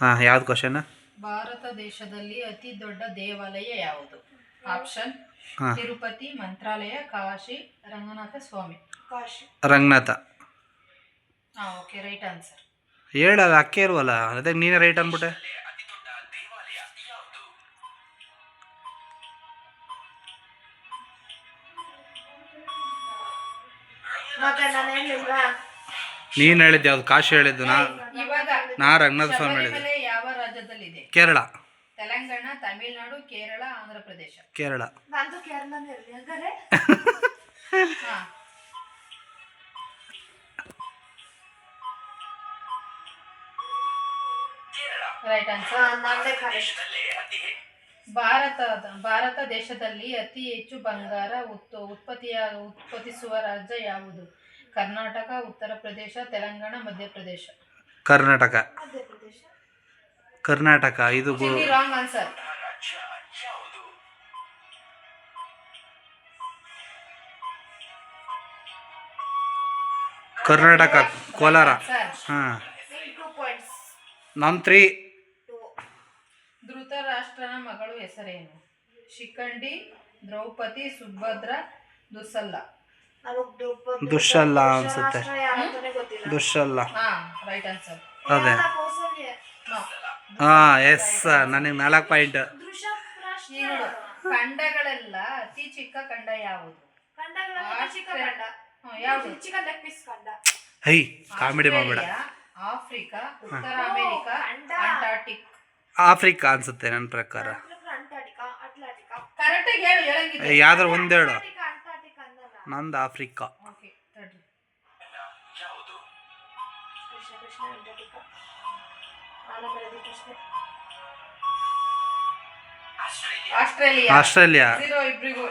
ಹಾಂ, ಯಾವ್ದು ಕ್ವಶನ್? ಭಾರತ ದೇಶದಲ್ಲಿ ಅತಿ ದೊಡ್ಡ ದೇವಾಲಯ ಯಾವುದು? ಆಪ್ಷನ್: ಹಾಂ, Tirupati, Mantralaya, Kashi, Ranganatha Swamy. Ranganatha. Okay, right answer. ಹೇಳಲ್ಲ, ಅಕ್ಕೆ ಇಲ್ವಲ್ಲ, ಅದೇ ನೀನೇ ರೈಟ್ ಅಂದ್ಬಿಟ್ಟೆ. ನೀನು ಹೇಳಿದ್ದು ಯಾವ್ದು? ಕಾಶಿ ಹೇಳಿದ್ದು. ನಾ ರಂಗನಾಥ ಸ್ವಾಮಿ ಹೇಳಿದ್ದು. ಶಬರಿಮಲೆ ಯಾವ ರಾಜ್ಯದಲ್ಲಿದೆ? ಕೇರಳ. ತೆಲಂಗಾಣ, ತಮಿಳುನಾಡು, ಕೇರಳ, ಆಂಧ್ರ ಪ್ರದೇಶ. ಕೇರಳ. Right answer. ಭಾರತ ದೇಶದಲ್ಲಿ ಅತಿ ಹೆಚ್ಚು ಬಂಗಾರ ಉತ್ಪಾದಿಸುವ ರಾಜ್ಯ ಯಾವುದು? ಕರ್ನಾಟಕ, ಉತ್ತರ ಪ್ರದೇಶ, ತೆಲಂಗಾಣ, ಮಧ್ಯಪ್ರದೇಶ. ಕರ್ನಾಟಕ. ಕರ್ನಾಟಕ. ಇದು ರಾಂಗ್ ಆನ್ಸರ್. ಕರ್ನಾಟಕ, ಕೋಲಾರ. ಹಾಂ, ನಮ್ಮ 3. ಧೃತರಾಷ್ಟ್ರನ ಮಗಳು ಹೆಸರೇನು? ಶಿಖಂಡಿ, ದ್ರೌಪದಿ, ಸುಭದ್ರ, ದುಸ್ಸಲ್ಲ. ದುಶ್ಶಲ್ಲ ಅನ್ಸುತ್ತೆ. ದುಶ್ಶಲ್ಲ. Right answer. ಅದೇ. ಹಾಂ, ಎಸ್. ನನಗೆ 4 ಪಾಯಿಂಟ್. ಖಂಡಗಳೆಲ್ಲ ಅತಿ ಚಿಕ್ಕ ಖಂಡ ಯಾವುದು? ಹೈ, ಕಾಮಿಡಿ ಮಾಡಬೇಡ. ಆಫ್ರಿಕಾ, ಉತ್ತರ ಅಮೆರಿಕಾ, ಅಂಟಾರ್ಟಿಕ್. ಆಫ್ರಿಕಾ ಅನ್ಸುತ್ತೆ ನನ್ನ ಪ್ರಕಾರ. ಕರೆಕ್ಟಾಗಿ ಹೇಳು. ಯಾವ್ದಾರು ಒಂದೇಳು. ನಂದು ಆಫ್ರಿಕಾ. ಆಸ್ಟ್ರೇಲಿಯಾ. ಆಸ್ಟ್ರೇಲಿಯಾ. 0 ಇಬ್ರಿಗೂ.